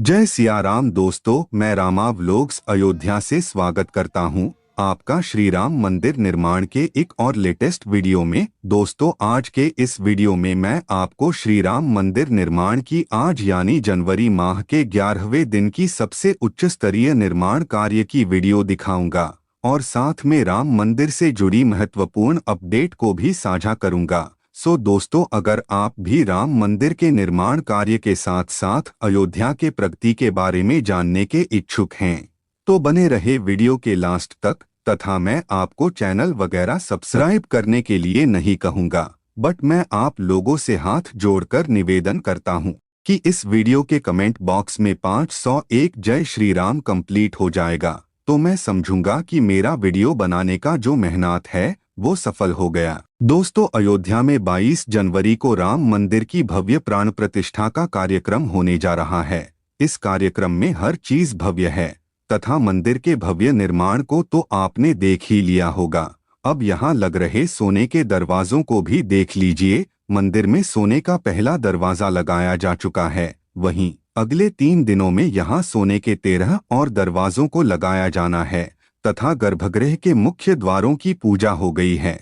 जय सिया राम दोस्तों, मैं रामा व्लॉग्स अयोध्या से स्वागत करता हूं आपका श्री राम मंदिर निर्माण के एक और लेटेस्ट वीडियो में। दोस्तों, आज के इस वीडियो में मैं आपको श्री राम मंदिर निर्माण की आज यानी जनवरी माह के 11वें दिन की सबसे उच्च स्तरीय निर्माण कार्य की वीडियो दिखाऊंगा और साथ में राम मंदिर से जुड़ी महत्वपूर्ण अपडेट को भी साझा करूंगा। दोस्तों, अगर आप भी राम मंदिर के निर्माण कार्य के साथ साथ अयोध्या के प्रगति के बारे में जानने के इच्छुक हैं तो बने रहे वीडियो के लास्ट तक। तथा मैं आपको चैनल वगैरह सब्सक्राइब करने के लिए नहीं कहूँगा, बट मैं आप लोगों से हाथ जोड़कर निवेदन करता हूँ कि इस वीडियो के कमेंट बॉक्स में 501 जय श्री राम कंप्लीट हो जाएगा तो मैं समझूंगा कि मेरा वीडियो बनाने का जो मेहनत है वो सफल हो गया। दोस्तों, अयोध्या में 22 जनवरी को राम मंदिर की भव्य प्राण प्रतिष्ठा का कार्यक्रम होने जा रहा है। इस कार्यक्रम में हर चीज भव्य है तथा मंदिर के भव्य निर्माण को तो आपने देख ही लिया होगा। अब यहाँ लग रहे सोने के दरवाजों को भी देख लीजिए। मंदिर में सोने का पहला दरवाजा लगाया जा चुका है। वहीं अगले 3 दिनों में यहाँ सोने के 13 और दरवाजों को लगाया जाना है तथा गर्भगृह के मुख्य द्वारों की पूजा हो गई है।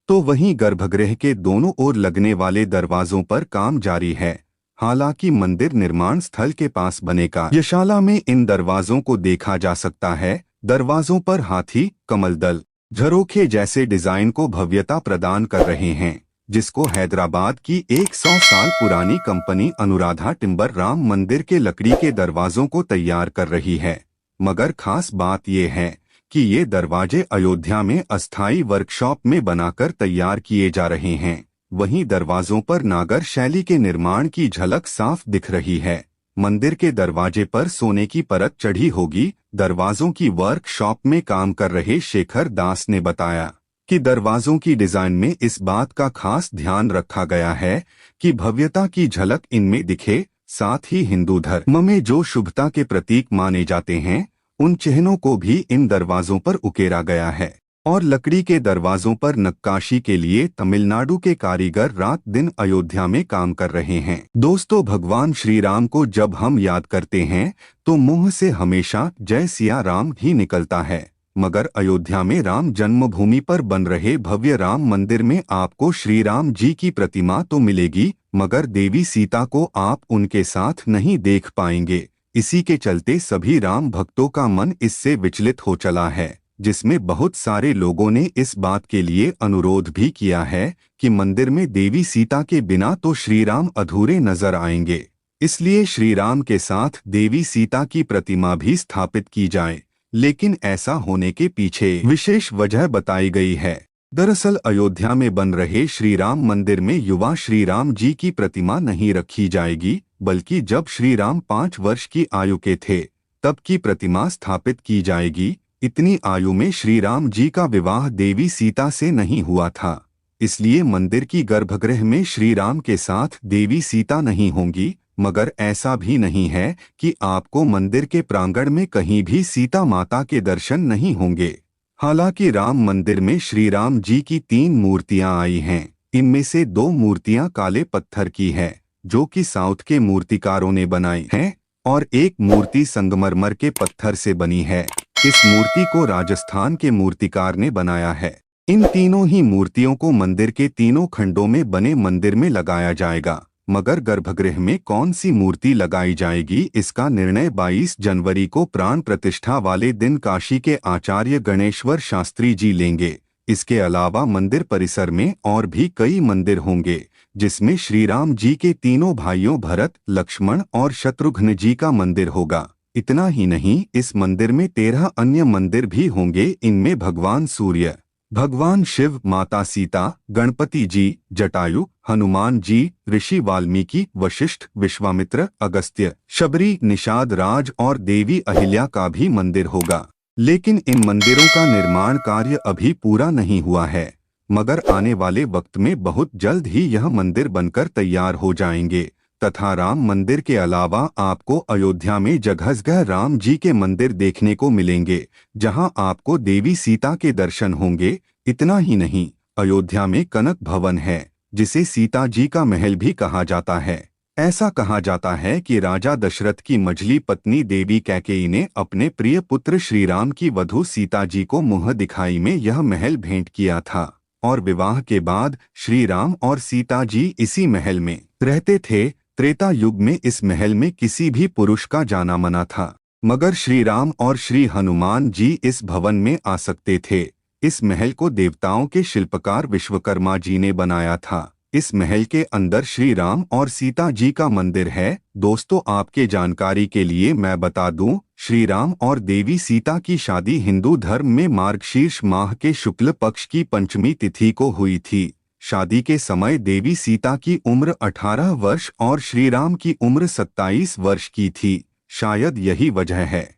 तो वहीं गर्भगृह के दोनों ओर लगने वाले दरवाजों पर काम जारी है। हालांकि मंदिर निर्माण स्थल के पास बने कार्यशाला में इन दरवाजों को देखा जा सकता है। दरवाजों पर हाथी, कमलदल, झरोखे जैसे डिजाइन को भव्यता प्रदान कर रहे हैं, जिसको हैदराबाद की 100 साल पुरानी कंपनी अनुराधा टिम्बर राम मंदिर के लकड़ी के दरवाजों को तैयार कर रही है। मगर खास बात यह है कि ये दरवाजे अयोध्या में अस्थायी वर्कशॉप में बनाकर तैयार किए जा रहे हैं। वहीं दरवाजों पर नागर शैली के निर्माण की झलक साफ दिख रही है। मंदिर के दरवाजे पर सोने की परत चढ़ी होगी। दरवाजों की वर्कशॉप में काम कर रहे शेखर दास ने बताया कि दरवाजों की डिजाइन में इस बात का खास ध्यान रखा गया है कि भव्यता की झलक इनमें दिखे। साथ ही हिंदू धर्म में जो शुभता के प्रतीक माने जाते हैं उन चिन्हों को भी इन दरवाजों पर उकेरा गया है। और लकड़ी के दरवाजों पर नक्काशी के लिए तमिलनाडु के कारीगर रात दिन अयोध्या में काम कर रहे हैं। दोस्तों, भगवान श्री राम को जब हम याद करते हैं तो मुंह से हमेशा जय सिया राम ही निकलता है। मगर अयोध्या में राम जन्मभूमि पर बन रहे भव्य राम मंदिर में आपको श्री राम जी की प्रतिमा तो मिलेगी, मगर देवी सीता को आप उनके साथ नहीं देख पाएंगे। इसी के चलते सभी राम भक्तों का मन इससे विचलित हो चला है, जिसमें बहुत सारे लोगों ने इस बात के लिए अनुरोध भी किया है कि मंदिर में देवी सीता के बिना तो श्री राम अधूरे नजर आएंगे, इसलिए श्री राम के साथ देवी सीता की प्रतिमा भी स्थापित की जाए। लेकिन ऐसा होने के पीछे विशेष वजह बताई गई है। दरअसल अयोध्या में बन रहे श्री राम मंदिर में युवा श्री राम जी की प्रतिमा नहीं रखी जाएगी, बल्कि जब श्री राम 5 वर्ष की आयु के थे तब की प्रतिमा स्थापित की जाएगी। इतनी आयु में श्री राम जी का विवाह देवी सीता से नहीं हुआ था, इसलिए मंदिर की गर्भगृह में श्री राम के साथ देवी सीता नहीं होंगी। मगर ऐसा भी नहीं है कि आपको मंदिर के प्रांगण में कहीं भी सीता माता के दर्शन नहीं होंगे। हालांकि राम मंदिर में श्री राम जी की 3 मूर्तियां आई हैं। इनमें से 2 मूर्तियां काले पत्थर की है जो कि साउथ के मूर्तिकारों ने बनाई हैं और एक मूर्ति संगमरमर के पत्थर से बनी है। इस मूर्ति को राजस्थान के मूर्तिकार ने बनाया है। इन तीनों ही मूर्तियों को मंदिर के तीनों खंडों में बने मंदिर में लगाया जाएगा। मगर गर्भगृह में कौन सी मूर्ति लगाई जाएगी, इसका निर्णय 22 जनवरी को प्राण प्रतिष्ठा वाले दिन काशी के आचार्य गणेश्वर शास्त्री जी लेंगे। इसके अलावा मंदिर परिसर में और भी कई मंदिर होंगे, जिसमें श्री राम जी के तीनों भाइयों भरत, लक्ष्मण और शत्रुघ्न जी का मंदिर होगा। इतना ही नहीं, इस मंदिर में 13 अन्य मंदिर भी होंगे। इनमें भगवान सूर्य, भगवान शिव, माता सीता, गणपति जी, जटायु, हनुमान जी, ऋषि वाल्मीकि, वशिष्ठ, विश्वामित्र, अगस्त्य, शबरी, निषाद राज और देवी अहिल्या का भी मंदिर होगा। लेकिन इन मंदिरों का निर्माण कार्य अभी पूरा नहीं हुआ है, मगर आने वाले वक्त में बहुत जल्द ही यह मंदिर बनकर तैयार हो जाएंगे। तथा राम मंदिर के अलावा आपको अयोध्या में जगह जगह राम जी के मंदिर देखने को मिलेंगे, जहां आपको देवी सीता के दर्शन होंगे। इतना ही नहीं, अयोध्या में कनक भवन है, जिसे सीता जी का महल भी कहा जाता है। ऐसा कहा जाता है कि राजा दशरथ की मझली पत्नी देवी कैकेयी ने अपने प्रिय पुत्र श्रीराम की वधू सीता जी को मुँह दिखाई में यह महल भेंट किया था और विवाह के बाद श्री राम और सीता जी इसी महल में रहते थे। त्रेता युग में इस महल में किसी भी पुरुष का जाना मना था, मगर श्री राम और श्री हनुमान जी इस भवन में आ सकते थे। इस महल को देवताओं के शिल्पकार विश्वकर्मा जी ने बनाया था। इस महल के अंदर श्री राम और सीता जी का मंदिर है। दोस्तों, आपके जानकारी के लिए मैं बता दूं, श्री राम और देवी सीता की शादी हिंदू धर्म में मार्गशीर्ष माह के शुक्ल पक्ष की पंचमी तिथि को हुई थी। शादी के समय देवी सीता की उम्र 18 वर्ष और श्री राम की उम्र 27 वर्ष की थी। शायद यही वजह है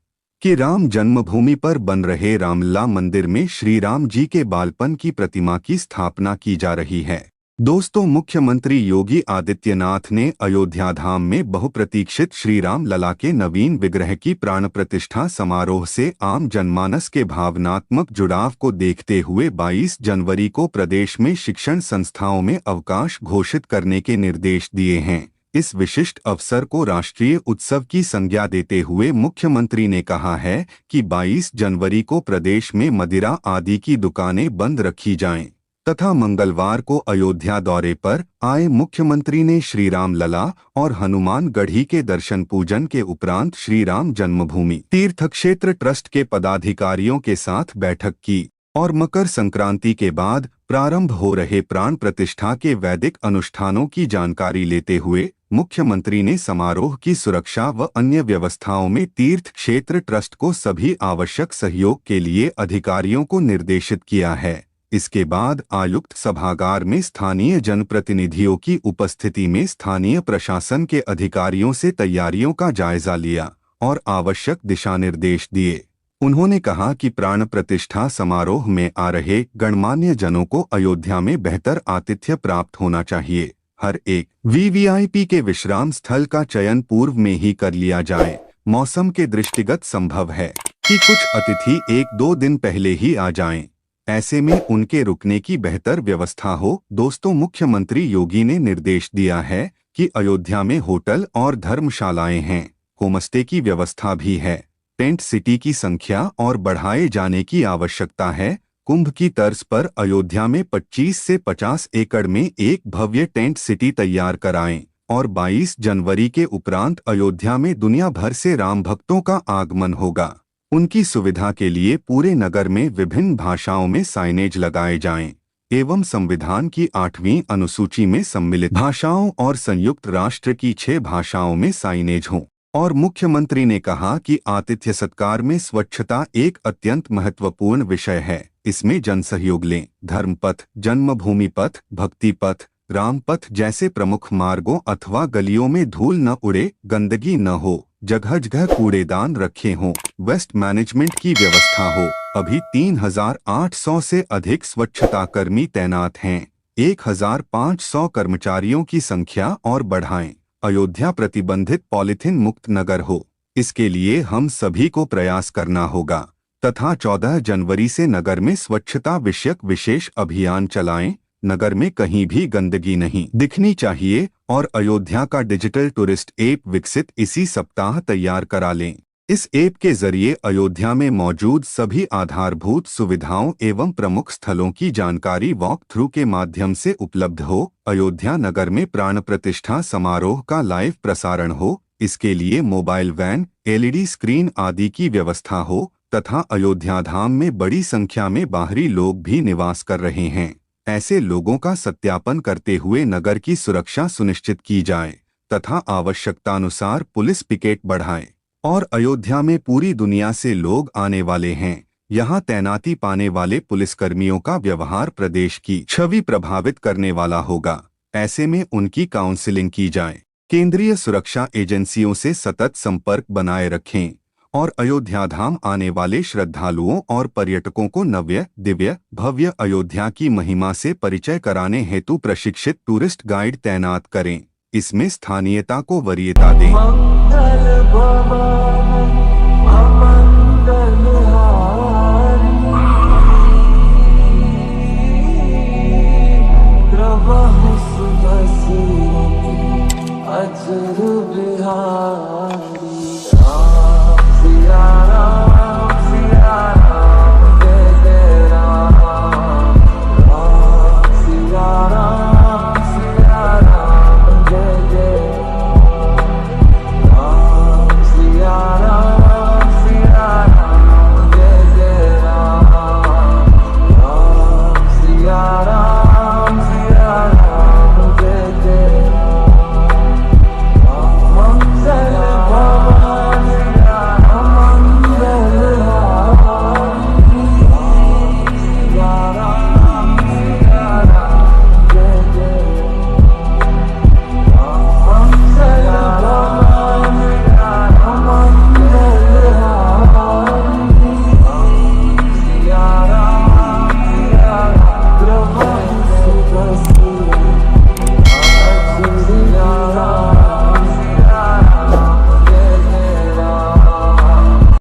कि राम जन्मभूमि पर बन रहे रामलला मंदिर में श्री राम जी के बालपन की प्रतिमा की स्थापना की जा रही है। दोस्तों, मुख्यमंत्री योगी आदित्यनाथ ने अयोध्या धाम में बहुप्रतीक्षित श्री राम लला के नवीन विग्रह की प्राण प्रतिष्ठा समारोह से आम जनमानस के भावनात्मक जुड़ाव को देखते हुए 22 जनवरी को प्रदेश में शिक्षण संस्थाओं में अवकाश घोषित करने के निर्देश दिए हैं। इस विशिष्ट अवसर को राष्ट्रीय उत्सव की संज्ञा देते हुए मुख्यमंत्री ने कहा है कि 22 जनवरी को प्रदेश में मदिरा आदि की दुकानें बंद रखी जाएं तथा मंगलवार को अयोध्या दौरे पर आए मुख्यमंत्री ने श्री राम लला और हनुमान गढ़ी के दर्शन पूजन के उपरांत श्री राम जन्मभूमि तीर्थ क्षेत्र ट्रस्ट के पदाधिकारियों के साथ बैठक की और मकर संक्रांति के बाद प्रारंभ हो रहे प्राण प्रतिष्ठा के वैदिक अनुष्ठानों की जानकारी लेते हुए मुख्यमंत्री ने समारोह की सुरक्षा व अन्य व्यवस्थाओं में तीर्थ क्षेत्र ट्रस्ट को सभी आवश्यक सहयोग के लिए अधिकारियों को निर्देशित किया है। इसके बाद आयुक्त सभागार में स्थानीय जनप्रतिनिधियों की उपस्थिति में स्थानीय प्रशासन के अधिकारियों से तैयारियों का जायजा लिया और आवश्यक दिशा निर्देश दिए। उन्होंने कहा कि प्राण प्रतिष्ठा समारोह में आ रहे गणमान्य जनों को अयोध्या में बेहतर आतिथ्य प्राप्त होना चाहिए। हर एक वीवीआईपी के विश्राम स्थल का चयन पूर्व में ही कर लिया जाए। मौसम के दृष्टिगत संभव है कि कुछ अतिथि 1-2 दिन पहले ही आ जाएं। ऐसे में उनके रुकने की बेहतर व्यवस्था हो। दोस्तों, मुख्यमंत्री योगी ने निर्देश दिया है कि अयोध्या में होटल और धर्मशालाएं हैं, होमस्टे की व्यवस्था भी है। टेंट सिटी की संख्या और बढ़ाए जाने की आवश्यकता है। कुंभ की तर्ज पर अयोध्या में 25 से 50 एकड़ में एक भव्य टेंट सिटी तैयार कराएं और 22 जनवरी के उपरांत अयोध्या में दुनिया भर से राम भक्तों का आगमन होगा। उनकी सुविधा के लिए पूरे नगर में विभिन्न भाषाओं में साइनेज लगाए जाएं एवं संविधान की 8वीं अनुसूची में सम्मिलित भाषाओं और संयुक्त राष्ट्र की 6 भाषाओं में साइनेज हों। और मुख्यमंत्री ने कहा कि आतिथ्य सत्कार में स्वच्छता एक अत्यंत महत्वपूर्ण विषय है। इसमें जनसहयोग लें। धर्मपथ, जन्मभूमि पथ, भक्ति पथ, रामपथ जैसे प्रमुख मार्गों अथवा गलियों में धूल न उड़े, गंदगी न हो, जगह जगह कूड़ेदान रखे हों, वेस्ट मैनेजमेंट की व्यवस्था हो। अभी 3800 से अधिक स्वच्छता कर्मी तैनात हैं। 1500 कर्मचारियों की संख्या और बढ़ाएं। अयोध्या प्रतिबंधित पॉलीथिन मुक्त नगर हो, इसके लिए हम सभी को प्रयास करना होगा तथा 14 जनवरी से नगर में स्वच्छता विषयक विशेष अभियान चलाएं। नगर में कहीं भी गंदगी नहीं दिखनी चाहिए और अयोध्या का डिजिटल टूरिस्ट ऐप विकसित इसी सप्ताह तैयार करा लें। इस ऐप के जरिए अयोध्या में मौजूद सभी आधारभूत सुविधाओं एवं प्रमुख स्थलों की जानकारी वॉक थ्रू के माध्यम से उपलब्ध हो। अयोध्या नगर में प्राण प्रतिष्ठा समारोह का लाइव प्रसारण हो। इसके लिए मोबाइल वैन, LED स्क्रीन आदि की व्यवस्था हो तथा अयोध्या धाम में बड़ी संख्या में बाहरी लोग भी निवास कर रहे हैं। ऐसे लोगों का सत्यापन करते हुए नगर की सुरक्षा सुनिश्चित की जाए तथा आवश्यकतानुसार पुलिस पिकेट बढ़ाएं। और अयोध्या में पूरी दुनिया से लोग आने वाले हैं। यहाँ तैनाती पाने वाले पुलिसकर्मियों का व्यवहार प्रदेश की छवि प्रभावित करने वाला होगा। ऐसे में उनकी काउंसलिंग की जाए। केंद्रीय सुरक्षा एजेंसियों से सतत संपर्क बनाए रखें और अयोध्या धाम आने वाले श्रद्धालुओं और पर्यटकों को नव्य, दिव्य, भव्य अयोध्या की महिमा से परिचय कराने हेतु प्रशिक्षित टूरिस्ट गाइड तैनात करें। इसमें स्थानीयता को वरीयता दें।